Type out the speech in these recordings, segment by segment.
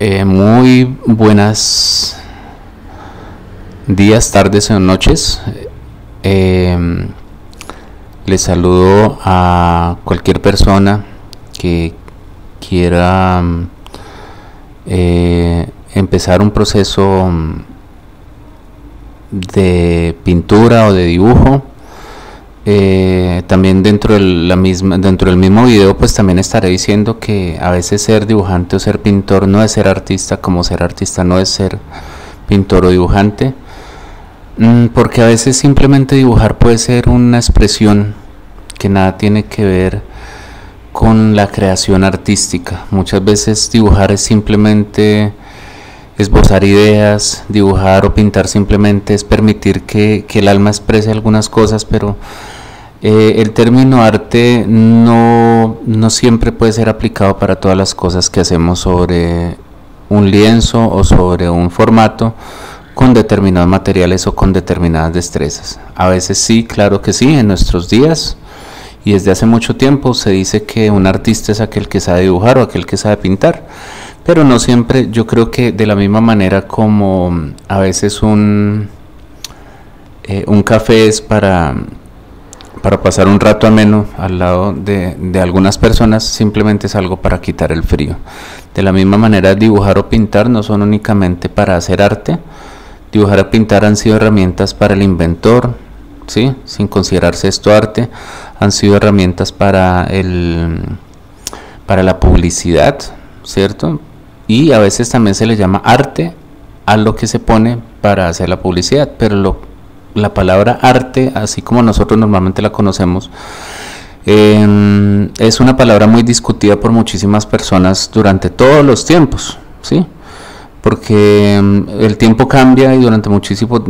Muy buenas días, tardes o noches. Eh, Les saludo a cualquier persona que quiera empezar un proceso de pintura o de dibujo. También dentro del mismo video pues también estaré diciendo que a veces ser dibujante o ser pintor no es ser artista, como ser artista no es ser pintor o dibujante, porque a veces simplemente dibujar puede ser una expresión que nada tiene que ver con la creación artística. Muchas veces dibujar es simplemente esbozar ideas, dibujar o pintar simplemente es permitir que el alma exprese algunas cosas, pero el término arte no siempre puede ser aplicado para todas las cosas que hacemos sobre un lienzo o sobre un formato con determinados materiales o con determinadas destrezas. A veces sí, claro que sí, en nuestros días y desde hace mucho tiempo se dice que un artista es aquel que sabe dibujar o aquel que sabe pintar, pero no siempre. Yo creo que de la misma manera como a veces un café es para pasar un rato ameno al lado de algunas personas, simplemente es algo para quitar el frío. De la misma manera, dibujar o pintar no son únicamente para hacer arte. Dibujar o pintar han sido herramientas para el inventor, ¿sí? Sin considerarse esto arte, han sido herramientas para la publicidad, ¿cierto? Y a veces también se le llama arte a lo que se pone para hacer la publicidad, pero la palabra arte, así como nosotros normalmente la conocemos, es una palabra muy discutida por muchísimas personas durante todos los tiempos, ¿sí? Porque el tiempo cambia y durante muchísimo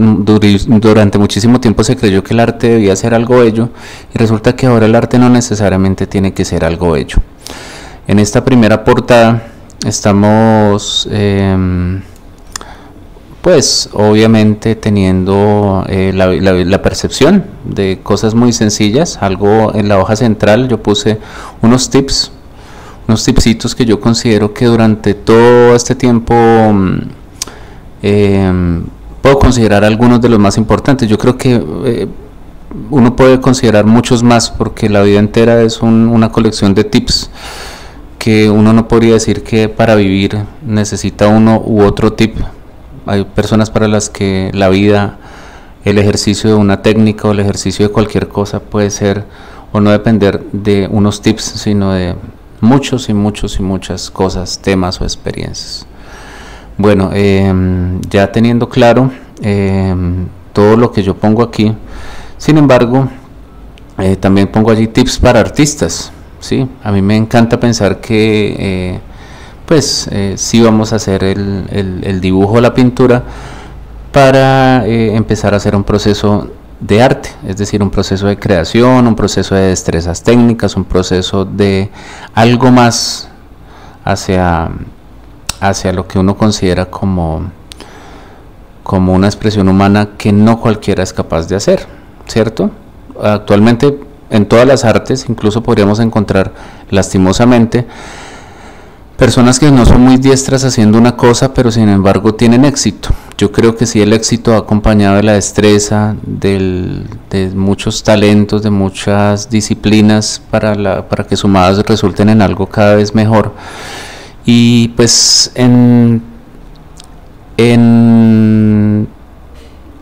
tiempo se creyó que el arte debía ser algo bello, y resulta que ahora el arte no necesariamente tiene que ser algo bello. En esta primera portada estamos pues obviamente teniendo la percepción de cosas muy sencillas. Algo en la hoja central yo puse unos tipsitos que yo considero que durante todo este tiempo puedo considerar algunos de los más importantes. Yo creo que uno puede considerar muchos más, porque la vida entera es una colección de tips que uno no podría decir que para vivir necesita uno u otro tip. Hay personas para las que la vida, el ejercicio de una técnica o el ejercicio de cualquier cosa puede ser o no depender de unos tips, sino de muchas cosas, temas o experiencias. Bueno, ya teniendo claro todo lo que yo pongo aquí, sin embargo, también pongo allí tips para artistas, ¿sí? A mí me encanta pensar que sí vamos a hacer el dibujo o la pintura para empezar a hacer un proceso de arte, es decir, un proceso de creación, un proceso de destrezas técnicas, un proceso de algo más hacia lo que uno considera como una expresión humana que no cualquiera es capaz de hacer, ¿cierto? Actualmente en todas las artes incluso podríamos encontrar, lastimosamente, personas que no son muy diestras haciendo una cosa, pero sin embargo tienen éxito. Yo creo que sí, el éxito va acompañado de la destreza, de muchos talentos, de muchas disciplinas para que sumadas resulten en algo cada vez mejor. Y pues en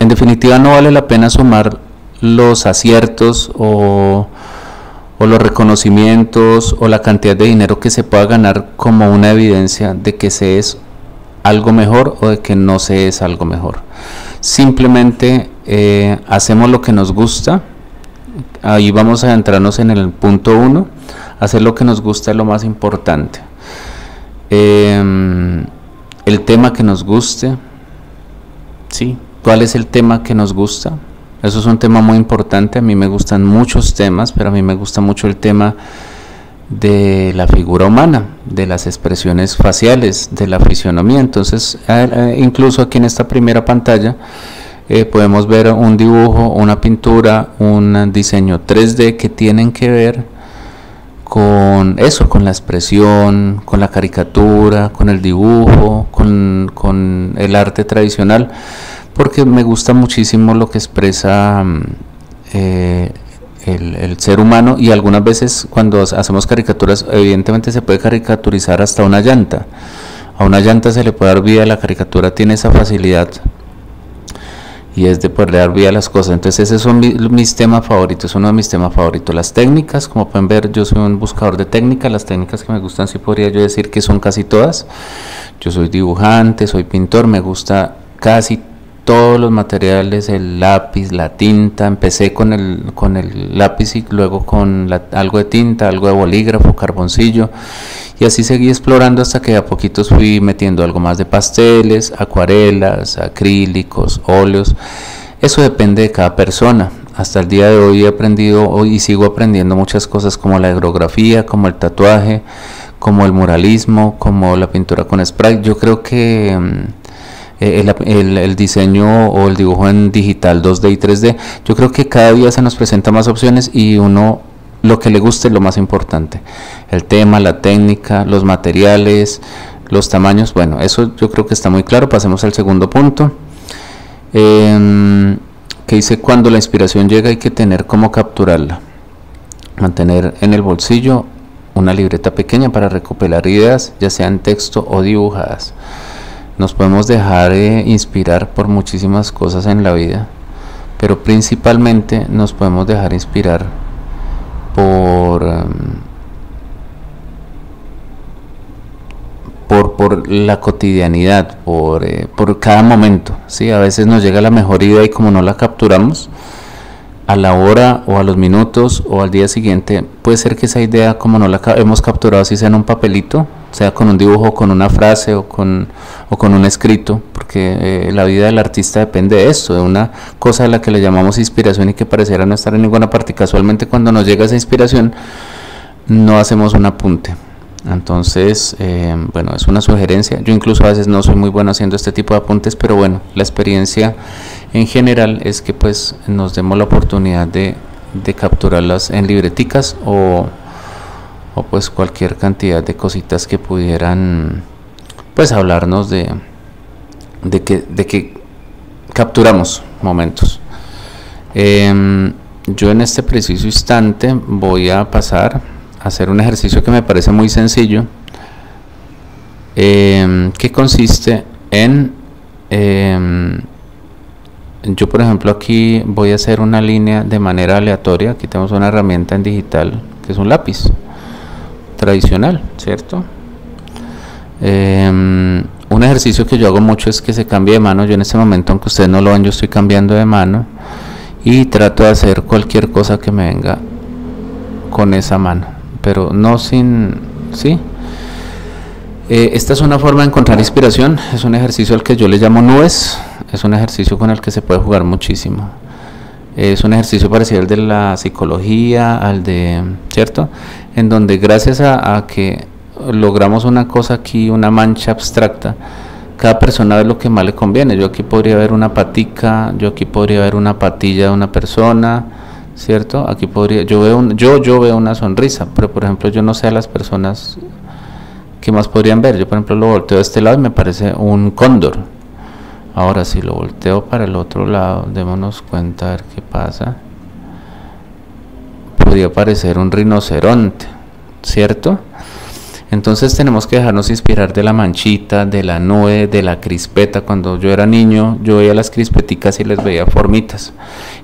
definitiva no vale la pena sumar los aciertos o los reconocimientos o la cantidad de dinero que se pueda ganar como una evidencia de que se es algo mejor o de que no se es algo mejor. Simplemente hacemos lo que nos gusta. Ahí vamos a entrarnos en el punto 1. Hacer lo que nos gusta es lo más importante. El tema que nos guste, ¿sí? ¿Cuál es el tema que nos gusta? Eso es un tema muy importante. A mí me gustan muchos temas, pero a mí me gusta mucho el tema de la figura humana, de las expresiones faciales, de la fisionomía. Entonces, incluso aquí en esta primera pantalla podemos ver un dibujo, una pintura, un diseño 3D que tienen que ver con eso, con la expresión, con la caricatura, con el dibujo, con el arte tradicional, porque me gusta muchísimo lo que expresa el ser humano, y algunas veces cuando hacemos caricaturas, evidentemente se puede caricaturizar hasta una llanta. A una llanta se le puede dar vida, la caricatura tiene esa facilidad y es de poder dar vida a las cosas. Entonces esos son mis temas favoritos, uno de mis temas favoritos. Las técnicas, como pueden ver, yo soy un buscador de técnicas. Las técnicas que me gustan, sí podría yo decir que son casi todas. Yo soy dibujante, soy pintor, me gusta casi todos los materiales, el lápiz, la tinta. Empecé con el lápiz y luego con algo de tinta, algo de bolígrafo, carboncillo, y así seguí explorando hasta que a poquitos fui metiendo algo más de pasteles, acuarelas, acrílicos, óleos. Eso depende de cada persona. Hasta el día de hoy he aprendido y sigo aprendiendo muchas cosas, como la aerografía, como el tatuaje, como el muralismo, como la pintura con spray. Yo creo que el diseño o el dibujo en digital 2D y 3D, yo creo que cada día se nos presenta más opciones, y uno, lo que le guste es lo más importante. El tema, la técnica, los materiales, los tamaños, bueno, eso yo creo que está muy claro. Pasemos al segundo punto, que dice: cuando la inspiración llega hay que tener cómo capturarla. Mantener en el bolsillo una libreta pequeña para recopilar ideas, ya sean texto o dibujadas. Nos podemos dejar inspirar por muchísimas cosas en la vida, pero principalmente nos podemos dejar inspirar por la cotidianidad, por cada momento, ¿sí? A veces nos llega la mejor idea y como no la capturamos a la hora o a los minutos o al día siguiente, puede ser que esa idea, como no la hemos capturado, si sea en un papelito, sea con un dibujo, con una frase o con un escrito, porque la vida del artista depende de esto, de una cosa a la que le llamamos inspiración y que pareciera no estar en ninguna parte. Casualmente, cuando nos llega esa inspiración, no hacemos un apunte. Entonces, bueno, es una sugerencia. Yo incluso a veces no soy muy bueno haciendo este tipo de apuntes, pero bueno, la experiencia en general es que pues nos demos la oportunidad de capturarlas en libreticas o pues cualquier cantidad de cositas que pudieran pues hablarnos de que capturamos momentos. Yo en este preciso instante voy a pasar a hacer un ejercicio que me parece muy sencillo, que consiste en yo, por ejemplo, aquí voy a hacer una línea de manera aleatoria. Aquí tenemos una herramienta en digital que es un lápiz tradicional, ¿cierto? Un ejercicio que yo hago mucho es que se cambie de mano. Yo en este momento, aunque ustedes no lo ven, yo estoy cambiando de mano y trato de hacer cualquier cosa que me venga con esa mano, pero no sin, ¿sí? Esta es una forma de encontrar inspiración. Es un ejercicio al que yo le llamo nubes. Es un ejercicio con el que se puede jugar muchísimo. Es un ejercicio parecido al de la psicología, al de, ¿cierto? En donde gracias a que logramos una cosa aquí, una mancha abstracta, cada persona ve lo que más le conviene. Yo aquí podría ver una patica, yo aquí podría ver una patilla de una persona, ¿cierto? Aquí podría, yo veo una sonrisa, pero por ejemplo yo no sé a las personas qué más podrían ver. Yo por ejemplo lo volteo de este lado y me parece un cóndor. Ahora si lo volteo para el otro lado, démonos cuenta a ver qué pasa. Podría parecer un rinoceronte, ¿cierto? Entonces tenemos que dejarnos inspirar de la manchita, de la nube, de la crispeta. Cuando yo era niño, yo veía las crispeticas y les veía formitas.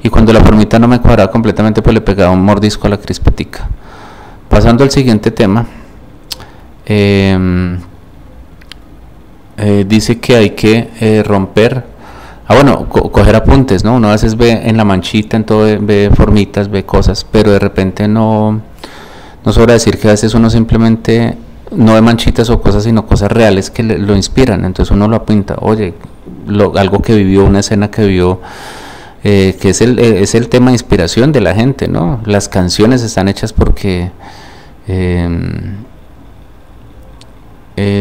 Y cuando la formita no me cuadraba completamente, pues le pegaba un mordisco a la crispetica. Pasando al siguiente tema. Dice que hay que romper, coger apuntes, ¿no? Uno a veces ve en la manchita, en todo, ve formitas, ve cosas, pero de repente no sobra decir que a veces uno simplemente no ve manchitas o cosas, sino cosas reales que lo inspiran. Entonces uno lo apunta, oye, algo que vivió, una escena que vio, que es el tema de inspiración de la gente, ¿no? Las canciones están hechas porque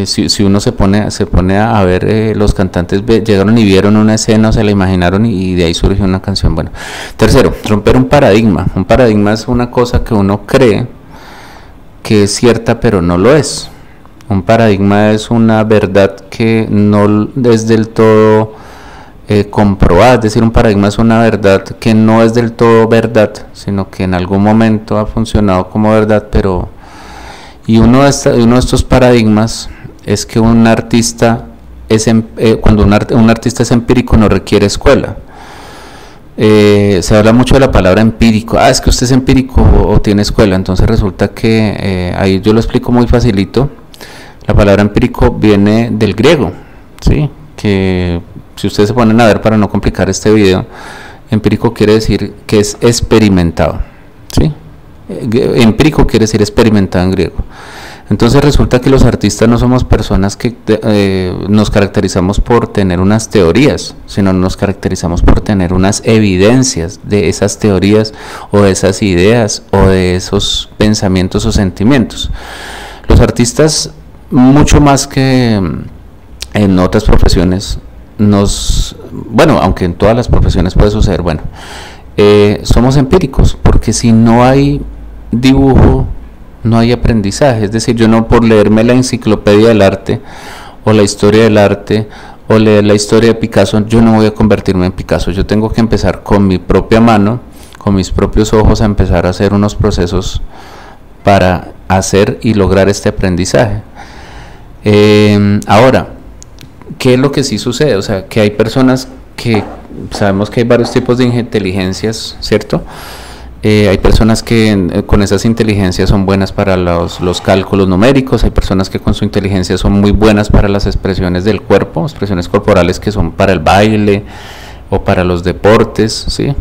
si uno se pone a ver, los cantantes llegaron y vieron una escena o se la imaginaron y de ahí surgió una canción. Bueno, tercero, romper un paradigma. Un paradigma es una cosa que uno cree que es cierta pero no lo es. Un paradigma es una verdad que no es del todo comprobada, es decir, un paradigma es una verdad que no es del todo verdad, sino que en algún momento ha funcionado como verdad, pero... Y uno de estos paradigmas es que un artista, cuando un artista es empírico, no requiere escuela. Se habla mucho de la palabra empírico, es que usted es empírico o tiene escuela, entonces resulta que ahí yo lo explico muy facilito. La palabra empírico viene del griego, ¿sí? Que si ustedes se ponen a ver para no complicar este video, empírico quiere decir que es experimentado, ¿sí? Empírico quiere decir experimentado en griego. Entonces resulta que los artistas no somos personas que nos caracterizamos por tener unas teorías, sino nos caracterizamos por tener unas evidencias de esas teorías o de esas ideas o de esos pensamientos o sentimientos. Los artistas, mucho más que en otras profesiones, bueno, aunque en todas las profesiones puede suceder, bueno, somos empíricos, porque si no hay dibujo, no hay aprendizaje. Es decir, yo no por leerme la enciclopedia del arte o la historia del arte o leer la historia de Picasso, yo no voy a convertirme en Picasso. Yo tengo que empezar con mi propia mano, con mis propios ojos, a empezar a hacer unos procesos para hacer y lograr este aprendizaje. Ahora, ¿qué es lo que sí sucede? O sea, que hay personas que sabemos que hay varios tipos de inteligencias, ¿cierto? Hay personas que con esas inteligencias son buenas para los cálculos numéricos, hay personas que con su inteligencia son muy buenas para las expresiones del cuerpo, expresiones corporales que son para el baile o para los deportes, ¿sí?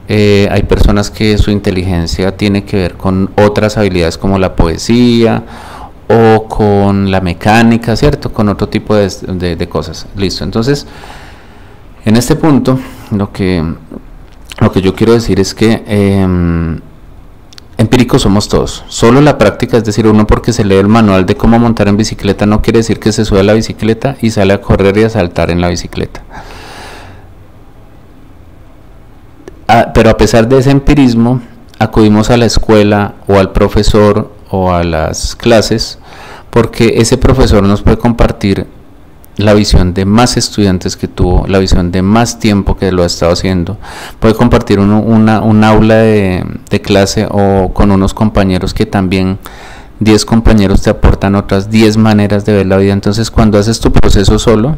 Hay personas que su inteligencia tiene que ver con otras habilidades como la poesía o con la mecánica, ¿cierto? Con otro tipo de cosas. Listo, entonces, en este punto, lo que yo quiero decir es que empíricos somos todos. Solo la práctica, es decir, uno porque se lee el manual de cómo montar en bicicleta no quiere decir que se sube a la bicicleta y sale a correr y a saltar en la bicicleta. Pero a pesar de ese empirismo, acudimos a la escuela o al profesor o a las clases porque ese profesor nos puede compartir la visión de más estudiantes que tuvo, la visión de más tiempo que lo ha estado haciendo, puede compartir un aula de clase o con unos compañeros que también 10 compañeros te aportan otras 10 maneras de ver la vida. Entonces cuando haces tu proceso solo,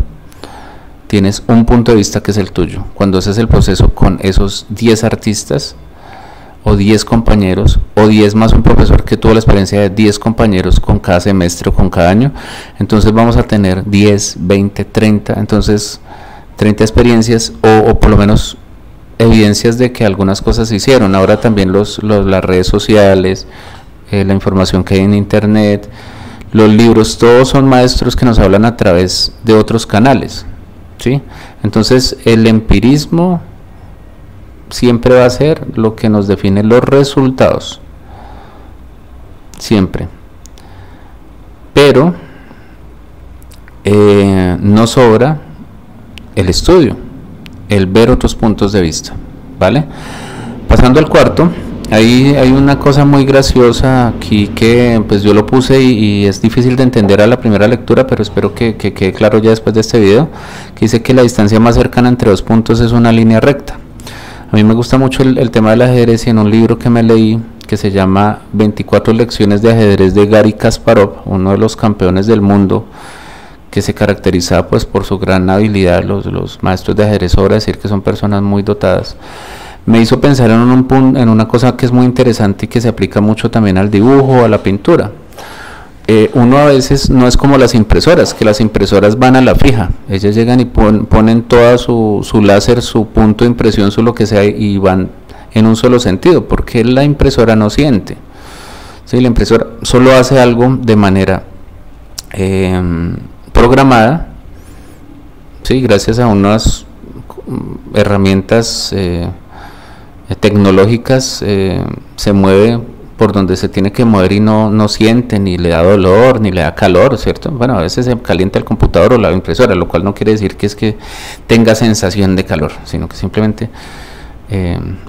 tienes un punto de vista que es el tuyo. Cuando haces el proceso con esos 10 artistas o 10 compañeros o 10 más un profesor que tuvo la experiencia de 10 compañeros con cada semestre o con cada año, entonces vamos a tener 10, 20, 30, entonces 30 experiencias o por lo menos evidencias de que algunas cosas se hicieron. Ahora también las redes sociales, la información que hay en internet, los libros, todos son maestros que nos hablan a través de otros canales, ¿sí? Entonces el empirismo siempre va a ser lo que nos define los resultados, siempre, pero no sobra el estudio, el ver otros puntos de vista, ¿vale? Pasando al cuarto, ahí hay una cosa muy graciosa aquí que pues yo lo puse y es difícil de entender a la primera lectura, pero espero que quede claro ya después de este video, que dice que la distancia más cercana entre dos puntos es una línea recta. A mí me gusta mucho el tema del ajedrez y en un libro que me leí que se llama 24 lecciones de ajedrez de Garry Kasparov, uno de los campeones del mundo que se caracteriza pues por su gran habilidad. Los maestros de ajedrez, sobra decir que son personas muy dotadas. Me hizo pensar en una cosa que es muy interesante y que se aplica mucho también al dibujo, a la pintura. Uno a veces no es como las impresoras, que las impresoras van a la fija, ellas llegan y ponen toda su láser, su punto de impresión, su lo que sea, y van en un solo sentido, porque la impresora no siente, ¿sí? La impresora solo hace algo de manera programada, ¿sí? Gracias a unas herramientas tecnológicas, se mueve por donde se tiene que mover y no siente, ni le da dolor, ni le da calor, ¿cierto? Bueno, a veces se calienta el computador o la impresora, lo cual no quiere decir que es que tenga sensación de calor, sino que simplemente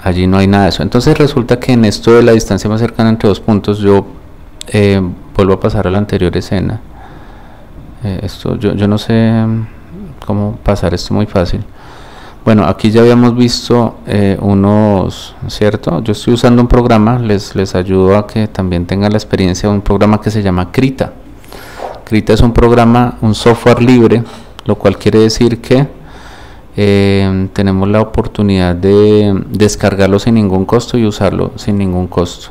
allí no hay nada de eso. Entonces resulta que en esto de la distancia más cercana entre dos puntos, yo Vuelvo a pasar a la anterior escena. Esto yo no sé cómo pasar esto muy fácil. Bueno, aquí ya habíamos visto unos, ¿cierto? Yo estoy usando un programa, les ayudo a que también tengan la experiencia de un programa que se llama Krita. Krita es un programa, un software libre, lo cual quiere decir que tenemos la oportunidad de descargarlo sin ningún costo y usarlo sin ningún costo.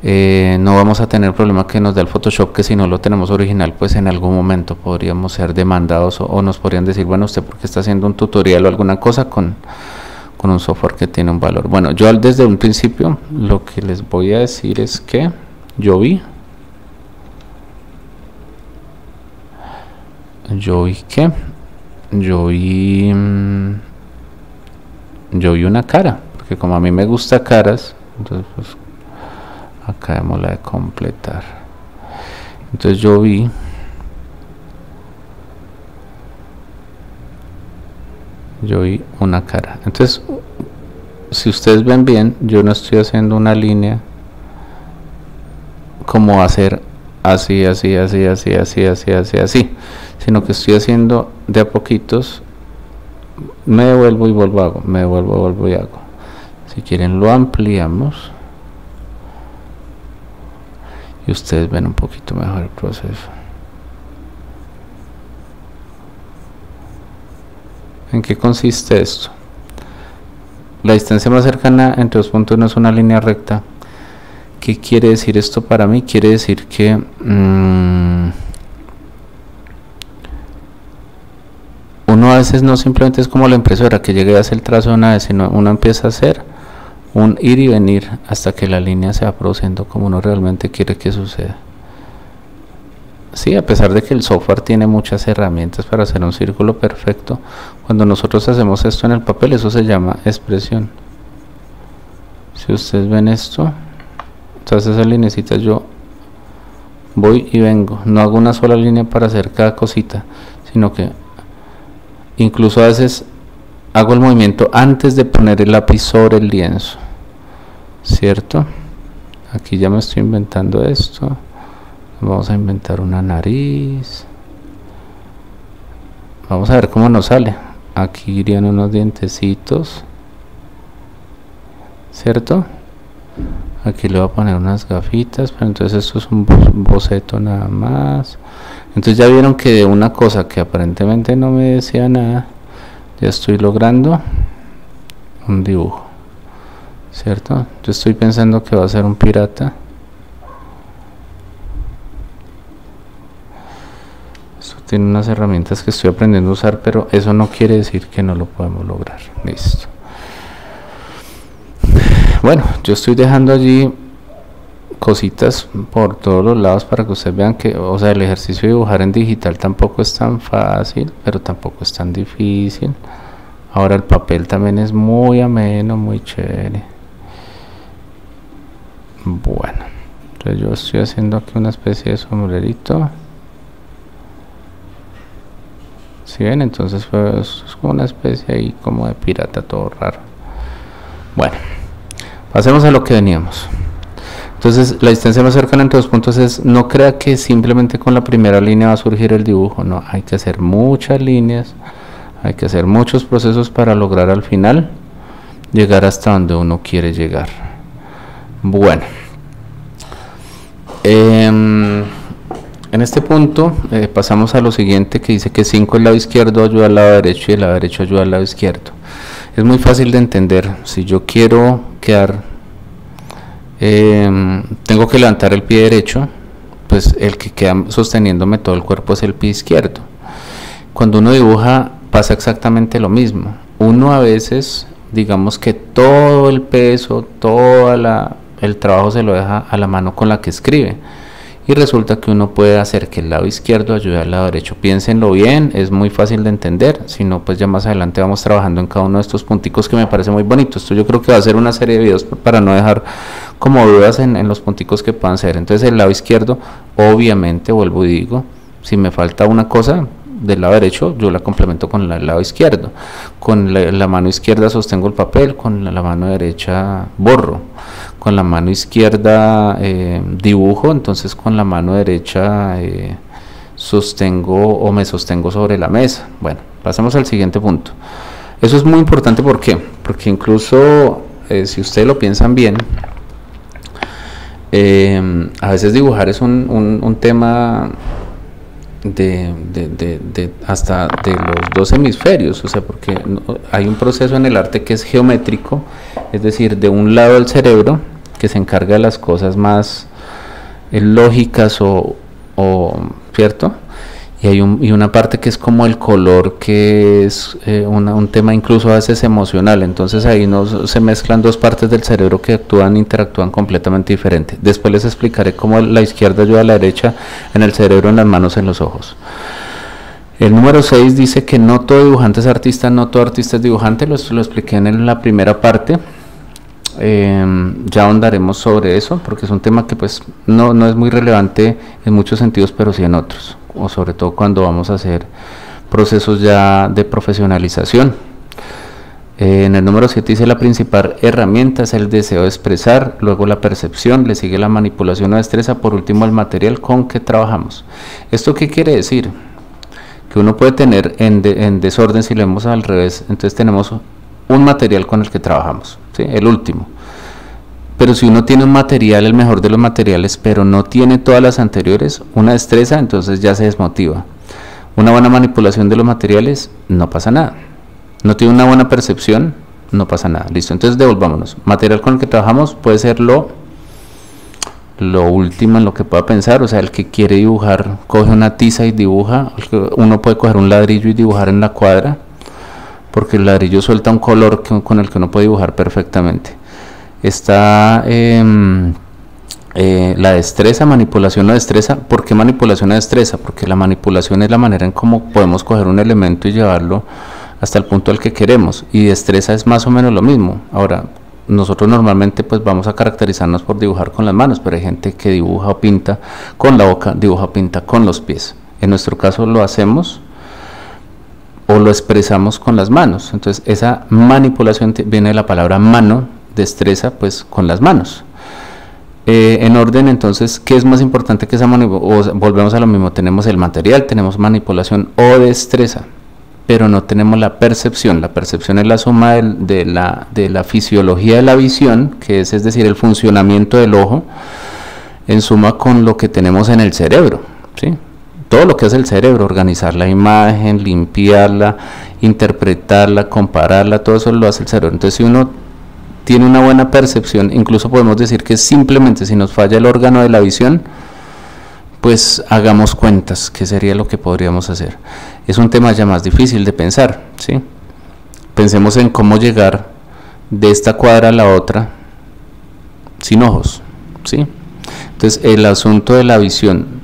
No vamos a tener problema que nos da el Photoshop, que si no lo tenemos original, pues en algún momento podríamos ser demandados o nos podrían decir, bueno, usted porque está haciendo un tutorial o alguna cosa con un software que tiene un valor. Bueno, yo desde un principio lo que les voy a decir es que yo vi una cara, porque como a mí me gusta caras, entonces pues acá vemos la de completar. Entonces yo vi una cara. Entonces, si ustedes ven bien, yo no estoy haciendo una línea como hacer así, sino que estoy haciendo de a poquitos. Me devuelvo y vuelvo, hago, me devuelvo, vuelvo y hago. Si quieren lo ampliamos y ustedes ven un poquito mejor el proceso. ¿En qué consiste esto? La distancia más cercana entre dos puntos no es una línea recta. ¿Qué quiere decir esto para mí? Quiere decir que uno a veces no simplemente es como la impresora que llegue a hacer el trazo una vez, sino uno empieza a hacer un ir y venir hasta que la línea se va produciendo como uno realmente quiere que suceda. Sí, a pesar de que el software tiene muchas herramientas para hacer un círculo perfecto, cuando nosotros hacemos esto en el papel, eso se llama expresión. Si ustedes ven esto, entonces esas linecitas yo voy y vengo, no hago una sola línea para hacer cada cosita, sino que incluso a veces hago el movimiento antes de poner el lápiz sobre el lienzo, ¿cierto? Aquí ya me estoy inventando esto. Vamos a inventar una nariz. Vamos a ver cómo nos sale. Aquí irían unos dientecitos, ¿cierto? Aquí le voy a poner unas gafitas, pero entonces esto es un boceto nada más. Entonces ya vieron que de una cosa que aparentemente no me decía nada, ya estoy logrando un dibujo, ¿cierto? Yo estoy pensando que va a ser un pirata. Esto tiene unas herramientas que estoy aprendiendo a usar, pero eso no quiere decir que no lo podemos lograr. Listo. Bueno, yo estoy dejando allí cositas por todos los lados para que ustedes vean que, o sea, el ejercicio de dibujar en digital tampoco es tan fácil, pero tampoco es tan difícil. Ahora el papel también es muy ameno, muy chévere. Bueno, entonces yo estoy haciendo aquí una especie de sombrerito. ¿Sí ven? Entonces pues, es como una especie ahí como de pirata, todo raro. Bueno, pasemos a lo que veníamos. Entonces la distancia más cercana entre dos puntos es, no crea que simplemente con la primera línea va a surgir el dibujo, no, hay que hacer muchas líneas, hay que hacer muchos procesos para lograr al final llegar hasta donde uno quiere llegar. Bueno, en este punto pasamos a lo siguiente, que dice que 5 el lado izquierdo ayuda al lado derecho y el lado derecho ayuda al lado izquierdo. Es muy fácil de entender. Si yo quiero quedar, tengo que levantar el pie derecho, pues el que queda sosteniéndome todo el cuerpo es el pie izquierdo. Cuando uno dibuja pasa exactamente lo mismo. Uno a veces, digamos que todo el peso, el trabajo se lo deja a la mano con la que escribe, y resulta que uno puede hacer que el lado izquierdo ayude al lado derecho. Piénsenlo bien, es muy fácil de entender. Si no, pues ya más adelante vamos trabajando en cada uno de estos punticos que me parece muy bonito. Esto yo creo que va a ser una serie de videos para no dejar como dudas en los punticos que puedan ser. Entonces el lado izquierdo, obviamente, vuelvo y digo, si me falta una cosa del lado derecho, yo la complemento con el lado izquierdo. Con la mano izquierda sostengo el papel, con la mano derecha borro. con la mano izquierda dibujo, entonces con la mano derecha sostengo o me sostengo sobre la mesa. Bueno, pasamos al siguiente punto. Eso es muy importante, ¿por qué? Porque incluso si ustedes lo piensan bien, a veces dibujar es un tema hasta de los dos hemisferios, o sea, porque hay un proceso en el arte que es geométrico, es decir, de un lado del cerebro que se encarga de las cosas más lógicas ¿cierto? Y hay una parte que es como el color, que es un tema incluso a veces emocional. Entonces ahí se mezclan dos partes del cerebro que interactúan completamente diferente. Después les explicaré cómo la izquierda ayuda a la derecha en el cerebro, en las manos, en los ojos. El número 6 dice que no todo dibujante es artista, no todo artista es dibujante. Lo expliqué en la primera parte. Ya ahondaremos sobre eso, porque es un tema que pues no es muy relevante en muchos sentidos, pero sí en otros, o sobre todo cuando vamos a hacer procesos ya de profesionalización. En el número 7 dice: la principal herramienta es el deseo de expresar, luego la percepción, le sigue la manipulación o destreza, por último el material con que trabajamos. ¿Esto qué quiere decir? Que uno puede tener en desorden, si lo vemos al revés, entonces tenemos un material con el que trabajamos, ¿sí? El último. Pero si uno tiene un material, el mejor de los materiales, pero no tiene todas las anteriores, una destreza, entonces ya se desmotiva. Una buena manipulación de los materiales, no pasa nada. No tiene una buena percepción, no pasa nada. Listo, entonces devolvámonos. Material con el que trabajamos puede ser lo último en lo que pueda pensar. O sea, el que quiere dibujar, coge una tiza y dibuja. Uno puede coger un ladrillo y dibujar en la cuadra, porque el ladrillo suelta un color con el que uno puede dibujar perfectamente. Está la destreza, manipulación o destreza. ¿Por qué manipulación o destreza? Porque la manipulación es la manera en cómo podemos coger un elemento y llevarlo hasta el punto al que queremos, y destreza es más o menos lo mismo. Ahora, nosotros normalmente pues vamos a caracterizarnos por dibujar con las manos, pero hay gente que dibuja o pinta con la boca, dibuja o pinta con los pies. En nuestro caso lo hacemos o lo expresamos con las manos. Entonces esa manipulación viene de la palabra mano, destreza pues con las manos. En orden, entonces, ¿qué es más importante que esa manipulación? Volvemos a lo mismo, tenemos el material, tenemos manipulación o destreza, pero no tenemos la percepción. La percepción es la suma de la fisiología de la visión, que es decir, el funcionamiento del ojo, en suma con lo que tenemos en el cerebro, ¿sí? Todo lo que hace el cerebro, organizar la imagen, limpiarla, interpretarla, compararla, todo eso lo hace el cerebro. Entonces, si uno tiene una buena percepción, incluso podemos decir que simplemente si nos falla el órgano de la visión, pues hagamos cuentas, ¿qué sería lo que podríamos hacer? Es un tema ya más difícil de pensar, ¿sí? Pensemos en cómo llegar de esta cuadra a la otra sin ojos, ¿sí? Entonces, el asunto de la visión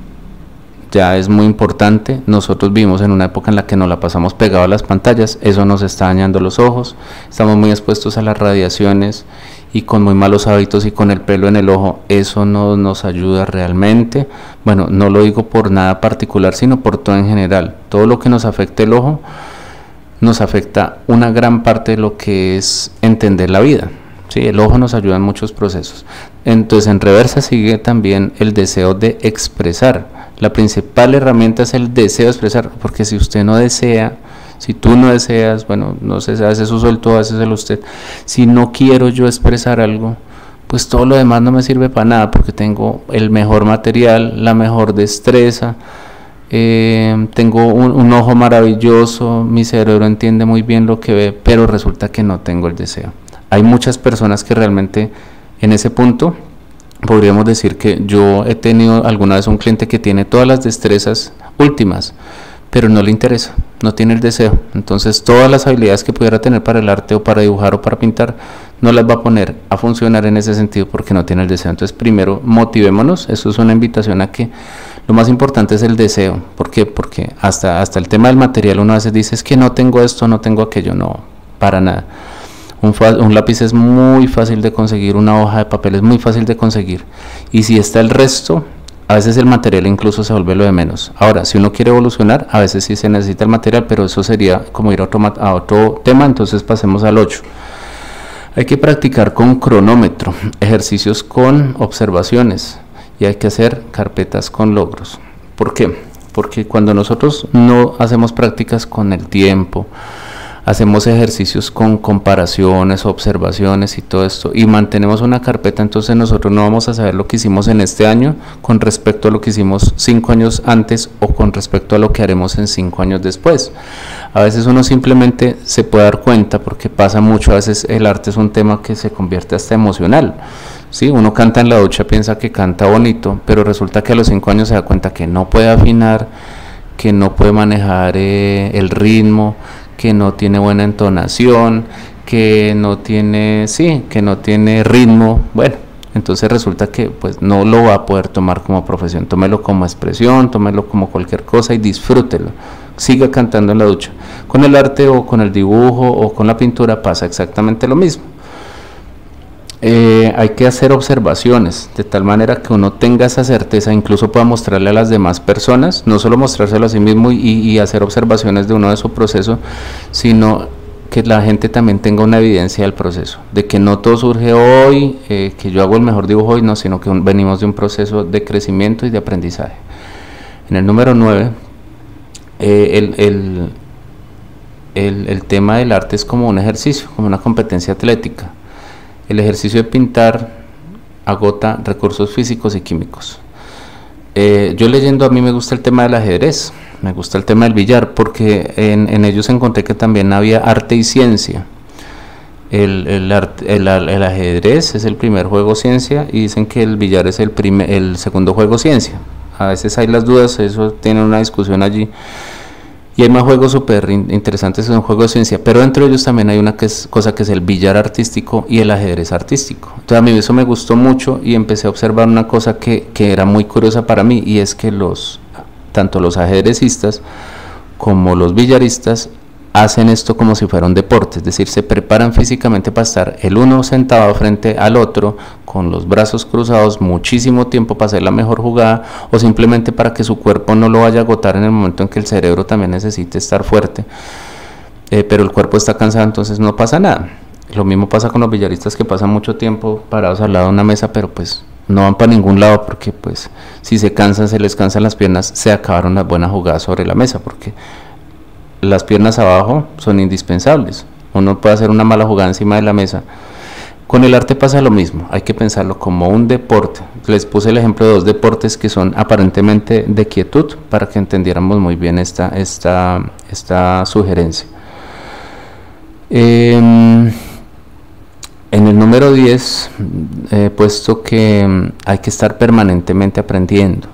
ya es muy importante. Nosotros vivimos en una época en la que nos la pasamos pegados a las pantallas, eso nos está dañando los ojos, estamos muy expuestos a las radiaciones y con muy malos hábitos y con el pelo en el ojo, eso no nos ayuda realmente. Bueno, no lo digo por nada particular, sino por todo en general. Todo lo que nos afecte el ojo nos afecta una gran parte de lo que es entender la vida, ¿sí? El ojo nos ayuda en muchos procesos. Entonces, en reversa sigue también el deseo de expresar. La principal herramienta es el deseo de expresar, porque si usted no desea, si tú no deseas, bueno, no sé, a veces uso el tú, a veces el usted, si no quiero yo expresar algo, pues todo lo demás no me sirve para nada, porque tengo el mejor material, la mejor destreza, tengo un ojo maravilloso, mi cerebro entiende muy bien lo que ve, pero resulta que no tengo el deseo. Hay muchas personas que realmente en ese punto podríamos decir que yo he tenido alguna vez un cliente que tiene todas las destrezas últimas, pero no le interesa, no tiene el deseo. Entonces todas las habilidades que pudiera tener para el arte o para dibujar o para pintar no las va a poner a funcionar en ese sentido porque no tiene el deseo. Entonces primero motivémonos, eso es una invitación a que lo más importante es el deseo. ¿Por qué? Porque hasta el tema del material uno a veces dice es que no tengo esto, no tengo aquello, no, para nada. Un lápiz es muy fácil de conseguir, una hoja de papel es muy fácil de conseguir, y si está el resto, a veces el material incluso se vuelve lo de menos. Ahora, si uno quiere evolucionar, a veces sí se necesita el material, pero eso sería como ir a otro tema. Entonces pasemos al 8. Hay que practicar con cronómetro, ejercicios con observaciones y hay que hacer carpetas con logros. ¿Por qué? Porque cuando nosotros no hacemos prácticas con el tiempo, hacemos ejercicios con comparaciones, observaciones y todo esto, y mantenemos una carpeta, entonces nosotros no vamos a saber lo que hicimos en este año con respecto a lo que hicimos 5 años antes o con respecto a lo que haremos en 5 años después. A veces uno simplemente se puede dar cuenta, porque pasa mucho, a veces el arte es un tema que se convierte hasta emocional. Sí, uno canta en la ducha, piensa que canta bonito, pero resulta que a los 5 años se da cuenta que no puede afinar, que no puede manejar el ritmo, que no tiene buena entonación, que no tiene, sí, que no tiene ritmo. Bueno, entonces resulta que pues no lo va a poder tomar como profesión. Tómelo como expresión, tómelo como cualquier cosa y disfrútelo. Siga cantando en la ducha. Con el arte o con el dibujo o con la pintura pasa exactamente lo mismo. Hay que hacer observaciones de tal manera que uno tenga esa certeza, incluso pueda mostrarle a las demás personas, no solo mostrárselo a sí mismo y hacer observaciones de uno de su proceso, sino que la gente también tenga una evidencia del proceso, de que no todo surge hoy, que yo hago el mejor dibujo hoy, no, sino que venimos de un proceso de crecimiento y de aprendizaje. En el número 9, el tema del arte es como un ejercicio, como una competencia atlética. El ejercicio de pintar agota recursos físicos y químicos. Yo leyendo, a mí me gusta el tema del ajedrez, me gusta el tema del billar, porque en ellos encontré que también había arte y ciencia. El ajedrez es el primer juego ciencia y dicen que el billar es el segundo juego ciencia. A veces hay las dudas, eso tiene una discusión allí. Y hay más juegos súper interesantes que son juegos de ciencia, pero entre ellos también hay una cosa que es el billar artístico y el ajedrez artístico. Entonces a mí eso me gustó mucho y empecé a observar una cosa que era muy curiosa para mí, y es que tanto los ajedrecistas como los billaristas hacen esto como si fuera un deporte, es decir, se preparan físicamente para estar el uno sentado frente al otro con los brazos cruzados muchísimo tiempo para hacer la mejor jugada, o simplemente para que su cuerpo no lo vaya a agotar en el momento en que el cerebro también necesite estar fuerte, pero el cuerpo está cansado, entonces no pasa nada. Lo mismo pasa con los billaristas, que pasan mucho tiempo parados al lado de una mesa, pero pues no van para ningún lado, porque pues si se cansan, se les cansan las piernas, se acabaron las buenas jugadas sobre la mesa, porque las piernas abajo son indispensables. Uno puede hacer una mala jugada encima de la mesa. Con el arte pasa lo mismo, hay que pensarlo como un deporte. Les puse el ejemplo de 2 deportes que son aparentemente de quietud, para que entendiéramos muy bien esta sugerencia. En el número 10 he puesto que hay que estar permanentemente aprendiendo,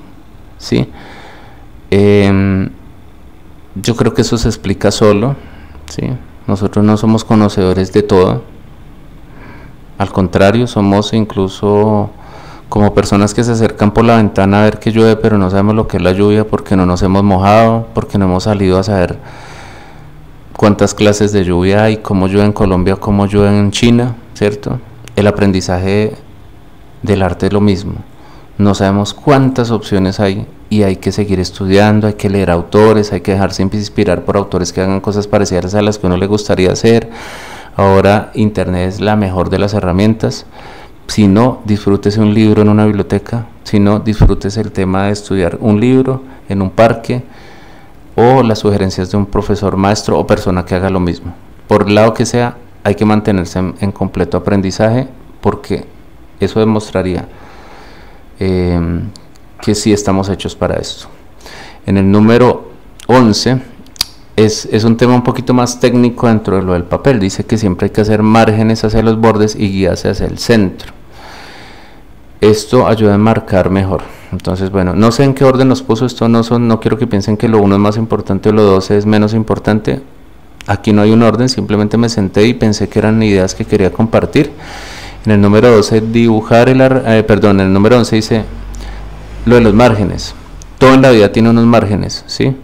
¿sí? Yo creo que eso se explica solo, ¿sí? Nosotros no somos conocedores de todo, al contrario, somos incluso como personas que se acercan por la ventana a ver que llueve, pero no sabemos lo que es la lluvia, porque no nos hemos mojado, porque no hemos salido a saber cuántas clases de lluvia hay, cómo llueve en Colombia, cómo llueve en China, ¿cierto? El aprendizaje del arte es lo mismo. No sabemos cuántas opciones hay y hay que seguir estudiando, hay que leer autores, hay que dejarse inspirar por autores que hagan cosas parecidas a las que a uno le gustaría hacer. Ahora internet es la mejor de las herramientas. Si no, disfrútese un libro en una biblioteca, si no, disfrútese el tema de estudiar un libro en un parque, o las sugerencias de un profesor, maestro o persona que haga lo mismo. Por el lado que sea, hay que mantenerse en completo aprendizaje, porque eso demostraría que sí estamos hechos para esto. En el número 11 es un tema un poquito más técnico dentro de lo del papel. Dice que siempre hay que hacer márgenes hacia los bordes y guías hacia el centro. Esto ayuda a marcar mejor. Entonces, bueno, no sé en qué orden nos puso esto, no quiero que piensen que lo 1 es más importante o lo 12 es menos importante. Aquí no hay un orden, simplemente me senté y pensé que eran ideas que quería compartir. En el número 12, en el número 11 dice lo de los márgenes. Todo en la vida tiene unos márgenes, ¿sí?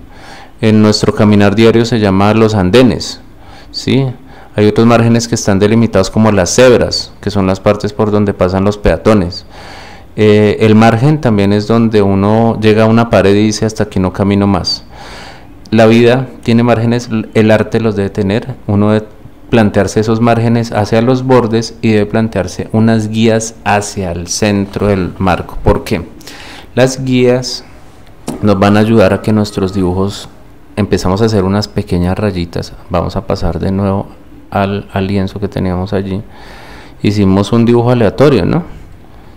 En nuestro caminar diario se llama los andenes, ¿sí? Hay otros márgenes que están delimitados como las cebras, que son las partes por donde pasan los peatones. El margen también es donde uno llega a una pared y dice hasta aquí no camino más. La vida tiene márgenes, el arte los debe tener, uno debe plantearse esos márgenes hacia los bordes y debe plantearse unas guías hacia el centro del marco. ¿Por qué? Las guías nos van a ayudar a que nuestros dibujos empezamos a hacer unas pequeñas rayitas. Vamos a pasar de nuevo al lienzo que teníamos allí. Hicimos un dibujo aleatorio, ¿no?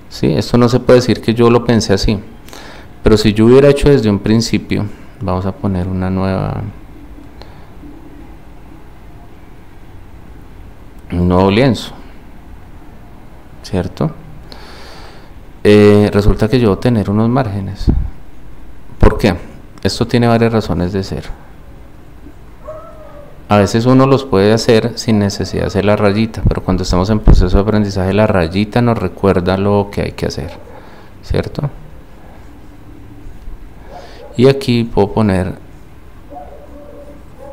Sí, esto no se puede decir que yo lo pensé así, pero si yo hubiera hecho desde un principio, vamos a poner un nuevo lienzo, ¿cierto? Resulta que yo voy a tener unos márgenes. ¿Por qué? Esto tiene varias razones de ser. A veces uno los puede hacer sin necesidad de hacer la rayita, pero cuando estamos en proceso de aprendizaje, la rayita nos recuerda lo que hay que hacer, ¿cierto? Y aquí puedo poner,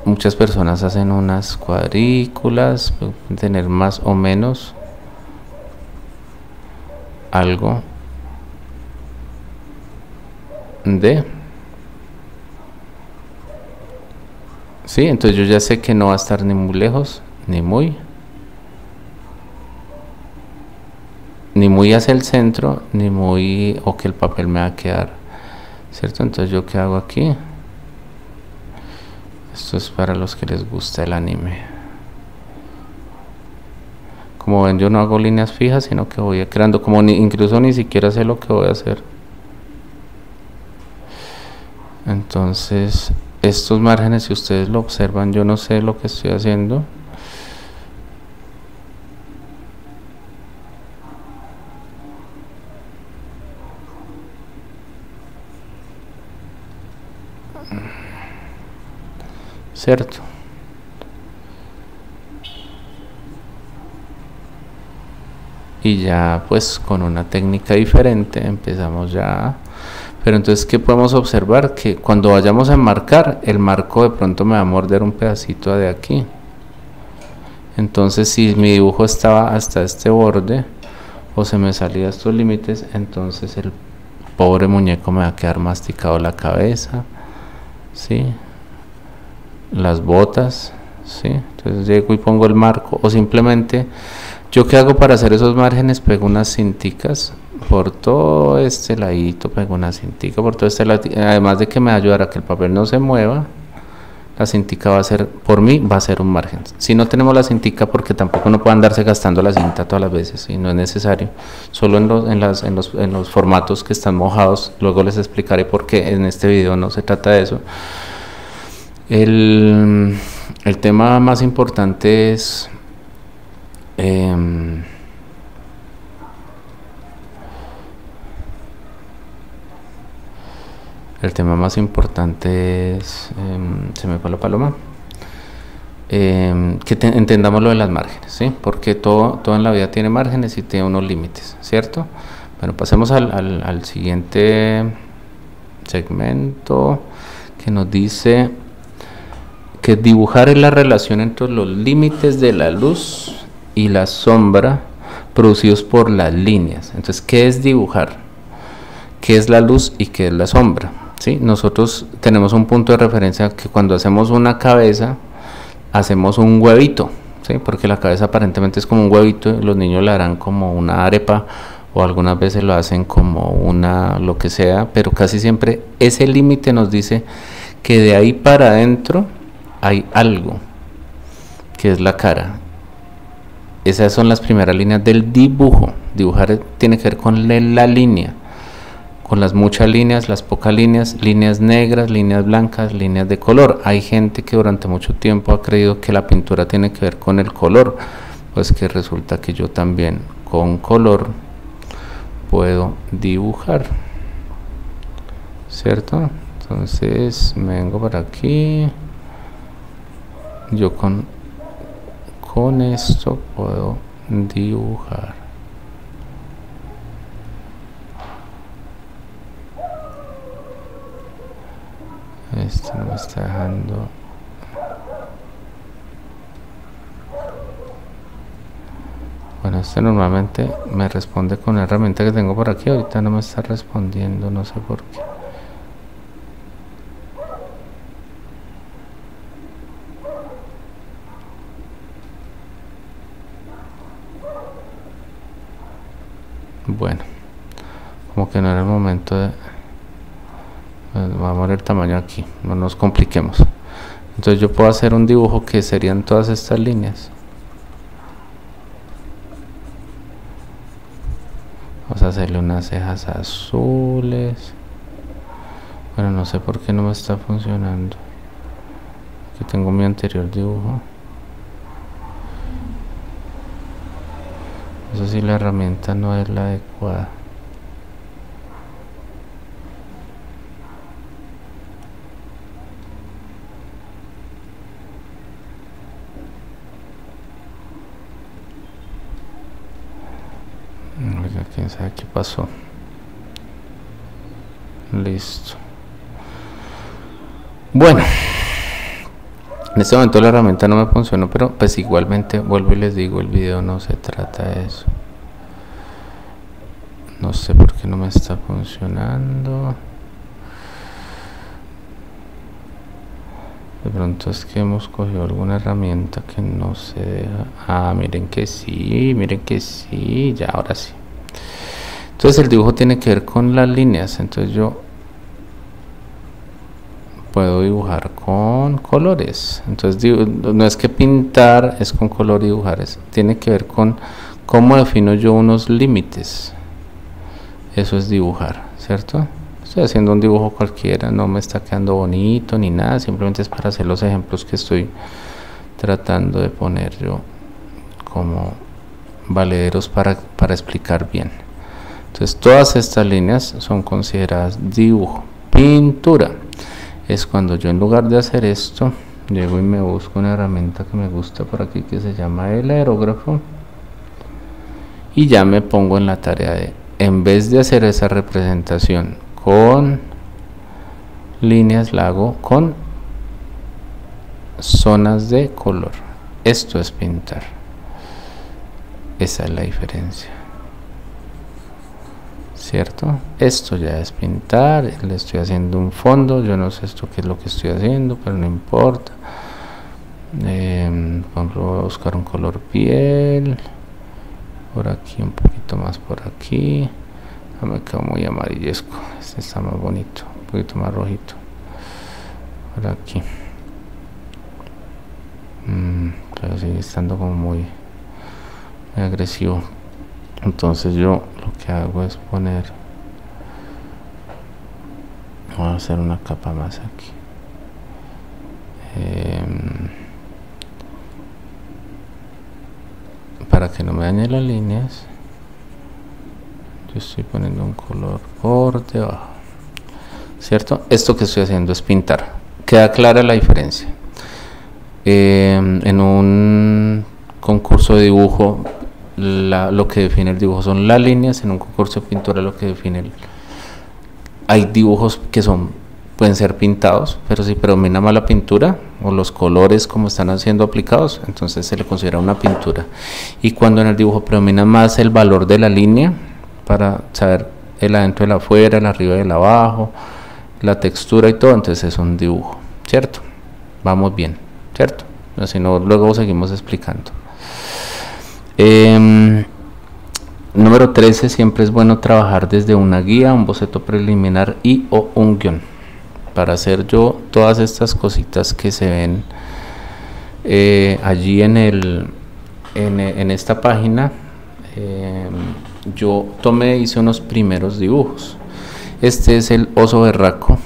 muchas personas hacen unas cuadrículas, pueden tener más o menos algo de... Sí, entonces yo ya sé que no va a estar ni muy lejos, ni muy hacia el centro, ni muy, o que el papel me va a quedar, ¿cierto? Entonces yo qué hago aquí, esto es para los que les gusta el anime. Como ven, yo no hago líneas fijas, sino que voy creando, como incluso ni siquiera sé lo que voy a hacer. Entonces estos márgenes, si ustedes lo observan, yo no sé lo que estoy haciendo. ¿Cierto? Y ya pues con una técnica diferente empezamos ya. Pero entonces, ¿qué podemos observar? Que cuando vayamos a enmarcar, el marco de pronto me va a morder un pedacito de aquí. Entonces, si mi dibujo estaba hasta este borde, o se me salía estos límites, entonces el pobre muñeco me va a quedar masticado la cabeza, ¿sí? Las botas, ¿sí? Entonces llego y pongo el marco, o simplemente, ¿yo qué hago para hacer esos márgenes? Pego unas cinticas por todo este ladito, pego una cintica por todo este ladito, además de que me va a ayudar a que el papel no se mueva. La cintica va a ser, por mí, va a ser un margen. Si no tenemos la cintica, porque tampoco no puede andarse gastando la cinta todas las veces, y no es necesario, solo en los formatos que están mojados. Luego les explicaré por qué en este video no se trata de eso. El tema más importante es se me fue la paloma, que entendamos lo de las márgenes, ¿sí? Porque todo en la vida tiene márgenes y tiene unos límites, ¿cierto? Bueno, pasemos al siguiente segmento, que nos dice que dibujar es la relación entre los límites de la luz y la sombra producidos por las líneas. Entonces, ¿qué es dibujar? ¿Qué es la luz y qué es la sombra? ¿Sí? Nosotros tenemos un punto de referencia que cuando hacemos una cabeza, hacemos un huevito, ¿sí? Porque la cabeza aparentemente es como un huevito, y los niños la harán como una arepa, o algunas veces lo hacen como lo que sea, pero casi siempre ese límite nos dice que de ahí para adentro hay algo, que es la cara. Esas son las primeras líneas del dibujo. Dibujar tiene que ver con la línea, con las muchas líneas, las pocas líneas, líneas negras, líneas blancas, líneas de color. Hay gente que durante mucho tiempo ha creído que la pintura tiene que ver con el color, pues que resulta que yo también con color puedo dibujar, ¿cierto? Entonces me vengo para aquí, yo con esto puedo dibujar. Esto no me está dejando. Bueno, este normalmente me responde con la herramienta que tengo por aquí. Ahorita no me está respondiendo, no sé por qué. Bueno, como que no era el momento de... Vamos a poner el tamaño aquí, no nos compliquemos. Entonces yo puedo hacer un dibujo que serían todas estas líneas. Vamos a hacerle unas cejas azules. Bueno, no sé por qué no me está funcionando. Aquí tengo mi anterior dibujo. Eso sí, la herramienta no es la adecuada. Oiga, quién sabe qué pasó. Listo. Bueno, en este momento la herramienta no me funcionó, pero pues igualmente vuelvo y les digo, el video no se trata de eso. No sé por qué no me está funcionando. De pronto es que hemos cogido alguna herramienta que no se deja. Ah, miren que sí, ya, ahora sí. Entonces el dibujo tiene que ver con las líneas. Entonces yo puedo dibujar con colores. Entonces no es que pintar es con color y dibujar, tiene que ver con cómo defino yo unos límites. Eso es dibujar, ¿cierto? Estoy haciendo un dibujo cualquiera, no me está quedando bonito ni nada, simplemente es para hacer los ejemplos que estoy tratando de poner yo como valederos para explicar bien. Entonces todas estas líneas son consideradas dibujo. Pintura es cuando yo, en lugar de hacer esto, llego y me busco una herramienta que me gusta por aquí que se llama el aerógrafo, y ya me pongo en la tarea de, en vez de hacer esa representación con líneas, la hago con zonas de color. Esto es pintar. Esa es la diferencia, ¿cierto? Esto ya es pintar. Le estoy haciendo un fondo, yo no sé esto qué es lo que estoy haciendo, pero no importa. Voy a buscar un color piel por aquí, un poquito más por aquí. No me quedo muy amarillesco, este está más bonito, un poquito más rojito por aquí. Pero sigue estando como muy agresivo. Entonces yo lo que hago es poner, voy a hacer una capa más aquí, para que no me dañe las líneas. Yo estoy poniendo un color por debajo, ¿cierto? Esto que estoy haciendo es pintar. Queda clara la diferencia. En un concurso de dibujo, lo que define el dibujo son las líneas. En un concurso de pintura lo que define hay dibujos que pueden ser pintados, pero si predomina más la pintura o los colores como están siendo aplicados, entonces se le considera una pintura. Y cuando en el dibujo predomina más el valor de la línea, para saber el adentro, el afuera, el arriba y el abajo, la textura y todo, entonces es un dibujo, ¿cierto? Vamos bien, ¿cierto? Si no, luego seguimos explicando. Número 13, siempre es bueno trabajar desde una guía, un boceto preliminar y o un guión. Para hacer yo todas estas cositas que se ven allí en esta página, yo hice unos primeros dibujos. Este es el oso berraco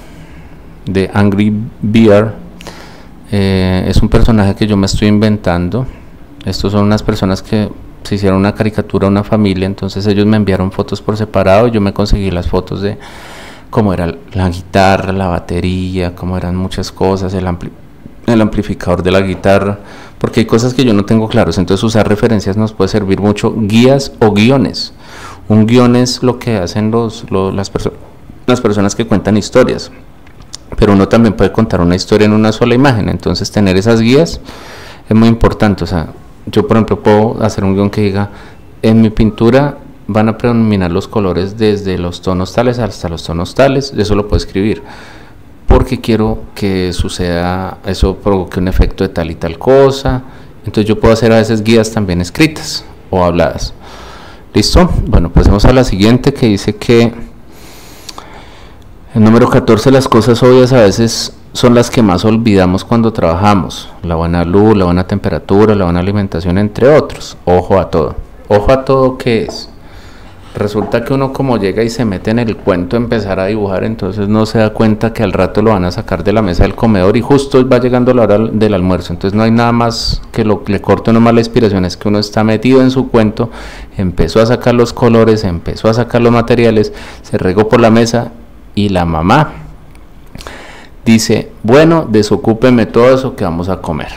de Angry Bear. Es un personaje que yo me estoy inventando. Estos son unas personas que se hicieron una caricatura, una familia, entonces ellos me enviaron fotos por separado, yo me conseguí las fotos de cómo era la guitarra, la batería, cómo eran muchas cosas, el amplificador de la guitarra, porque hay cosas que yo no tengo claros. Entonces usar referencias nos puede servir mucho, guías o guiones. Un guión es lo que hacen las personas que cuentan historias, pero uno también puede contar una historia en una sola imagen. Entonces tener esas guías es muy importante. O sea, yo por ejemplo puedo hacer un guión que diga, en mi pintura van a predominar los colores desde los tonos tales hasta los tonos tales. Eso lo puedo escribir porque quiero que suceda, eso provoque un efecto de tal y tal cosa. Entonces yo puedo hacer a veces guías también escritas o habladas. ¿Listo? Bueno, pasemos a la siguiente, que dice que el número 14, las cosas obvias a veces son las que más olvidamos cuando trabajamos. La buena luz, la buena temperatura, la buena alimentación, entre otros. Ojo a todo. Ojo a todo, ¿qué es? Resulta que uno como llega y se mete en el cuento de empezar a dibujar, entonces no se da cuenta que al rato lo van a sacar de la mesa del comedor y justo va llegando la hora del almuerzo. Entonces no hay nada más que lo que le corte uno más la inspiración, es que uno está metido en su cuento, empezó a sacar los colores, empezó a sacar los materiales, se regó por la mesa y la mamá dice, bueno, desocúpeme todo eso que vamos a comer.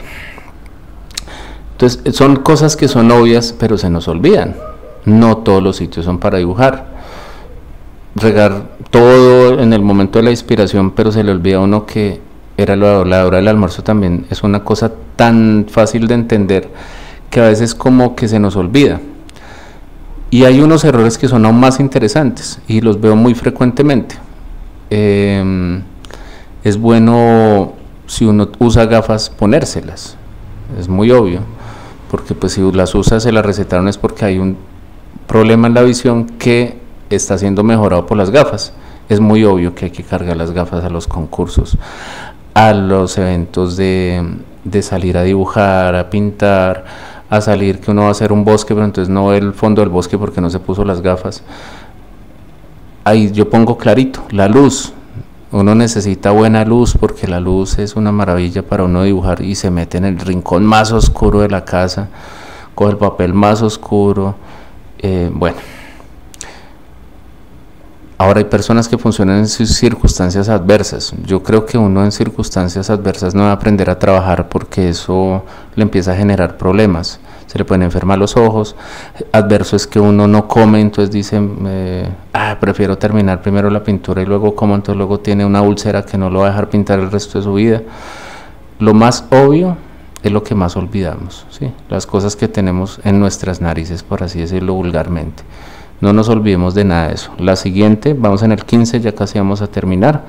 Entonces son cosas que son obvias, pero se nos olvidan. No todos los sitios son para dibujar. Regar todo en el momento de la inspiración, pero se le olvida a uno que era la hora del almuerzo también. Es una cosa tan fácil de entender que a veces como que se nos olvida. Y hay unos errores que son aún más interesantes y los veo muy frecuentemente. Es bueno, si uno usa gafas, ponérselas. Es muy obvio, porque pues si las usa, se las recetaron es porque hay un problema en la visión que está siendo mejorado por las gafas. Es muy obvio que hay que cargar las gafas a los concursos, a los eventos de salir a dibujar, a pintar, a salir que uno va a hacer un bosque, pero entonces no ve el fondo del bosque porque no se puso las gafas. Ahí yo pongo clarito, la luz. Uno necesita buena luz porque la luz es una maravilla para uno dibujar y se mete en el rincón más oscuro de la casa, coge el papel más oscuro. Bueno, ahora hay personas que funcionan en circunstancias adversas. Yo creo que uno en circunstancias adversas no va a aprender a trabajar porque eso le empieza a generar problemas. Se le pueden enfermar los ojos. Adverso es que uno no come, entonces dice, prefiero terminar primero la pintura y luego como, entonces luego tiene una úlcera que no lo va a dejar pintar el resto de su vida. Lo más obvio es lo que más olvidamos, ¿sí? Las cosas que tenemos en nuestras narices, por así decirlo vulgarmente. No nos olvidemos de nada de eso. La siguiente, vamos en el 15, ya casi vamos a terminar.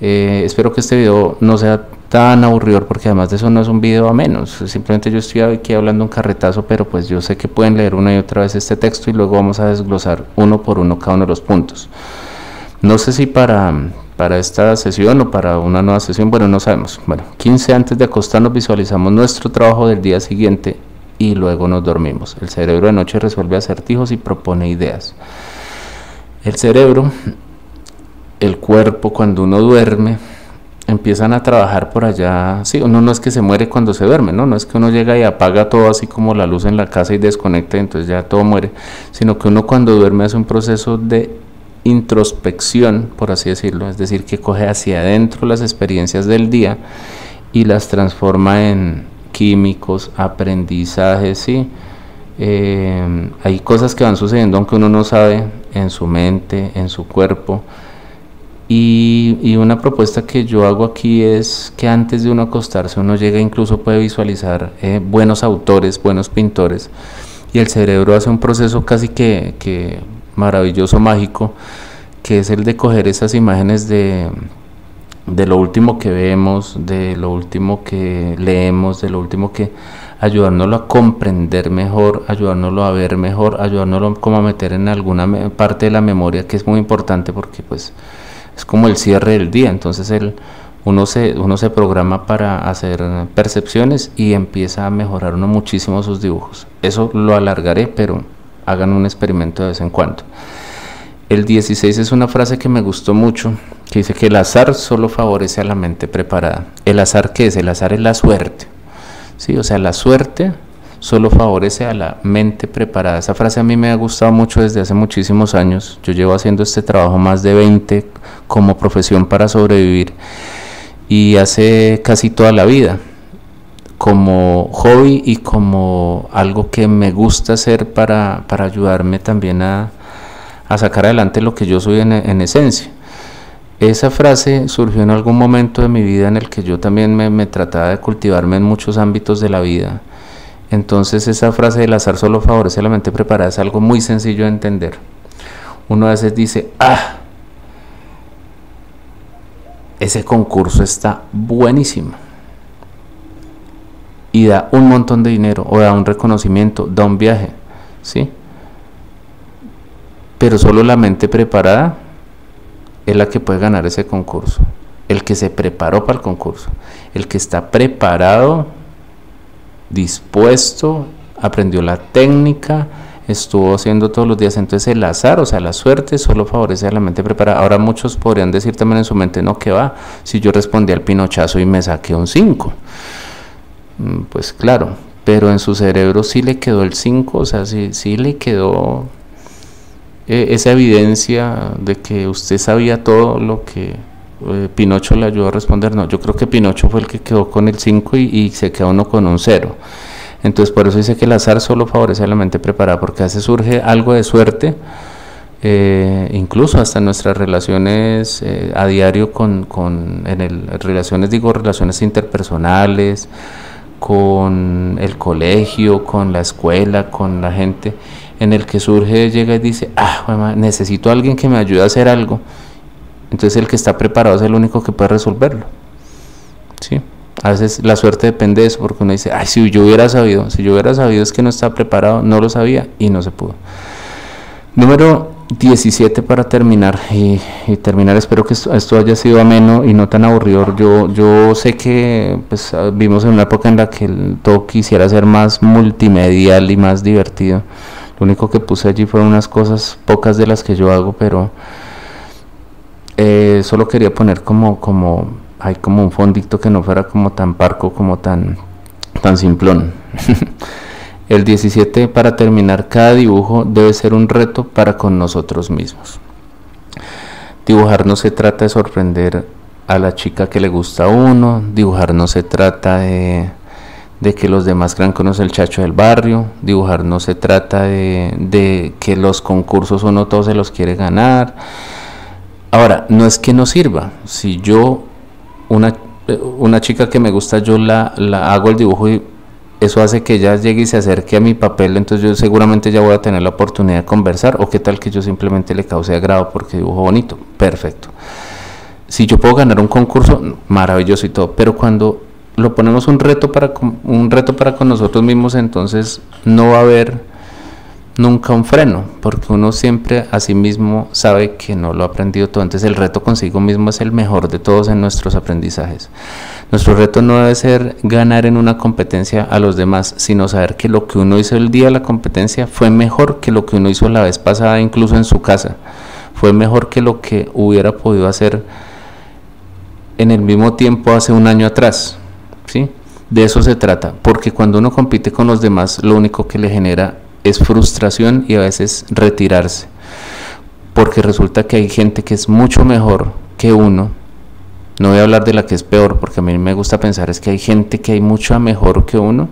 Espero que este video no sea tan aburridor, porque además de eso no es un video a menos, simplemente yo estoy aquí hablando un carretazo, pero pues yo sé que pueden leer una y otra vez este texto y luego vamos a desglosar uno por uno cada uno de los puntos. No sé si para esta sesión o para una nueva sesión, bueno, no sabemos. Bueno, 15, antes de acostarnos visualizamos nuestro trabajo del día siguiente y luego nos dormimos. El cerebro de noche resuelve acertijos y propone ideas. El cerebro, el cuerpo, cuando uno duerme, empiezan a trabajar por allá. Sí, uno no es que se muere cuando se duerme, no es que uno llega y apaga todo así como la luz en la casa y desconecta y entonces ya todo muere, sino que uno cuando duerme hace un proceso de introspección, por así decirlo, es decir, que coge hacia adentro las experiencias del día y las transforma en químicos, aprendizajes, ¿sí? Hay cosas que van sucediendo aunque uno no sabe en su mente, en su cuerpo. Y una propuesta que yo hago aquí es que antes de uno acostarse, uno llega, incluso puede visualizar buenos autores, buenos pintores, y el cerebro hace un proceso casi que maravilloso, mágico, que es el de coger esas imágenes de lo último que vemos, de lo último que leemos, de lo último que, ayudárnoslo a comprender mejor, ayudárnoslo a ver mejor, ayudárnoslo como a meter en alguna parte de la memoria, que es muy importante porque pues es como el cierre del día. Entonces uno se programa para hacer percepciones y empieza a mejorar uno muchísimo sus dibujos. Eso lo alargaré, pero hagan un experimento de vez en cuando. El 16 es una frase que me gustó mucho, que dice que el azar solo favorece a la mente preparada. ¿El azar qué es? El azar es la suerte, ¿sí? O sea, la suerte solo favorece a la mente preparada. Esa frase a mí me ha gustado mucho desde hace muchísimos años. Yo llevo haciendo este trabajo más de 20 como profesión para sobrevivir y hace casi toda la vida como hobby y como algo que me gusta hacer para ayudarme también a sacar adelante lo que yo soy en esencia. Esa frase surgió en algún momento de mi vida en el que yo también me trataba de cultivarme en muchos ámbitos de la vida. Entonces esa frase del azar solo favorece a la mente preparada es algo muy sencillo de entender. Uno a veces dice, ese concurso está buenísimo y da un montón de dinero o da un reconocimiento, da un viaje, ¿sí? pero solo la mente preparada es la que puede ganar ese concurso. El que se preparó para el concurso, el que está preparado, dispuesto, aprendió la técnica, estuvo haciendo todos los días. Entonces el azar, o sea, la suerte solo favorece a la mente preparada. Ahora muchos podrían decir también en su mente, no, que va, si yo respondí al pinochazo y me saqué un 5, pues claro, pero en su cerebro sí le quedó el 5, o sea, sí le quedó esa evidencia de que usted sabía todo lo que Pinocho le ayudó a responder. No, yo creo que Pinocho fue el que quedó con el 5 y se quedó uno con un 0. Entonces por eso dice que el azar solo favorece a la mente preparada, porque a veces surge algo de suerte, incluso hasta en nuestras relaciones a diario relaciones interpersonales, con el colegio, con la escuela, con la gente, en el que surge, llega y dice, necesito a alguien que me ayude a hacer algo. Entonces el que está preparado es el único que puede resolverlo, ¿sí? A veces la suerte depende de eso, porque uno dice, si yo hubiera sabido es que no estaba preparado, no lo sabía y no se pudo. Número 17 para terminar, y terminar, espero que esto haya sido ameno y no tan aburrido. Yo sé que pues, vivimos en una época en la que todo quisiera ser más multimedial y más divertido. Lo único que puse allí fueron unas cosas, pocas de las que yo hago, pero solo quería poner como un fondito que no fuera como tan parco, como tan simplón. El 17 para terminar, cada dibujo debe ser un reto para con nosotros mismos. Dibujar no se trata de sorprender a la chica que le gusta a uno, dibujar no se trata de que los demás crean que uno es el chacho del barrio, dibujar no se trata de que los concursos uno todos se los quiere ganar. Ahora, no es que no sirva. Si yo, una chica que me gusta, yo la hago el dibujo y eso hace que ella llegue y se acerque a mi papel, entonces yo seguramente ya voy a tener la oportunidad de conversar. O qué tal que yo simplemente le cause agrado porque dibujo bonito, perfecto. Si yo puedo ganar un concurso, maravilloso y todo, pero cuando lo ponemos un reto para con nosotros mismos, entonces no va a haber nunca un freno, porque uno siempre a sí mismo sabe que no lo ha aprendido todo. Entonces el reto consigo mismo es el mejor de todos en nuestros aprendizajes. Nuestro reto no debe ser ganar en una competencia a los demás, sino saber que lo que uno hizo el día de la competencia fue mejor que lo que uno hizo la vez pasada, incluso en su casa. Fue mejor que lo que hubiera podido hacer en el mismo tiempo hace un año atrás, ¿sí? De eso se trata, porque cuando uno compite con los demás, lo único que le genera es frustración y a veces retirarse, porque resulta que hay gente que es mucho mejor que uno. No voy a hablar de la que es peor, porque a mí me gusta pensar es que hay gente que hay mucho mejor que uno,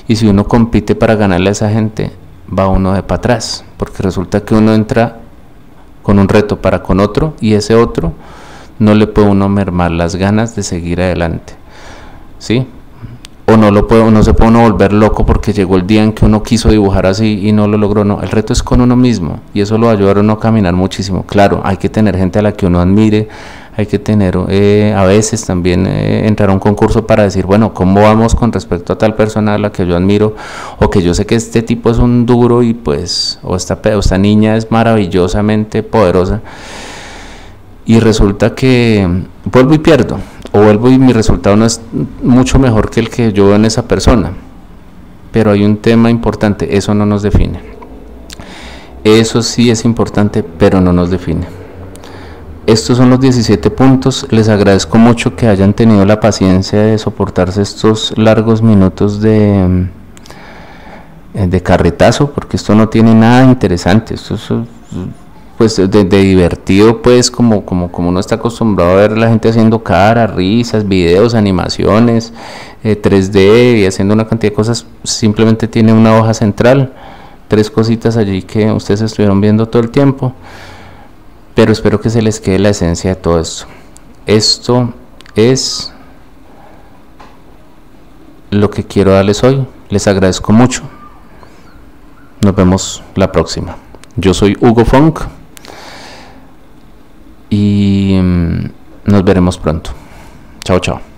y si uno compite para ganarle a esa gente, va uno de para atrás, porque resulta que uno entra con un reto para con otro, y ese otro no le puede uno mermar las ganas de seguir adelante, ¿sí? O no se puede uno volver loco porque llegó el día en que uno quiso dibujar así y no lo logró. No, el reto es con uno mismo, y eso lo va a ayudar a uno a caminar muchísimo. Claro, hay que tener gente a la que uno admire, hay que tener a veces también entrar a un concurso para decir, bueno, ¿cómo vamos con respecto a tal persona a la que yo admiro? O que yo sé que este tipo es un duro y pues, o esta niña es maravillosamente poderosa, y resulta que vuelvo y pierdo, o vuelvo y mi resultado no es mucho mejor que el que yo veo en esa persona. Pero hay un tema importante, eso no nos define. Eso sí es importante, pero no nos define. Estos son los 17 puntos. Les agradezco mucho que hayan tenido la paciencia de soportarse estos largos minutos de carretazo, porque esto no tiene nada interesante. Esto es pues de divertido, pues como uno está acostumbrado a ver la gente haciendo caras, risas, videos, animaciones, 3D y haciendo una cantidad de cosas. Simplemente tiene una hoja central, 3 cositas allí que ustedes estuvieron viendo todo el tiempo, pero espero que se les quede la esencia de todo esto. Esto es lo que quiero darles hoy. Les agradezco mucho. Nos vemos la próxima. Yo soy Hugo Funk y nos veremos pronto. Chao, chao.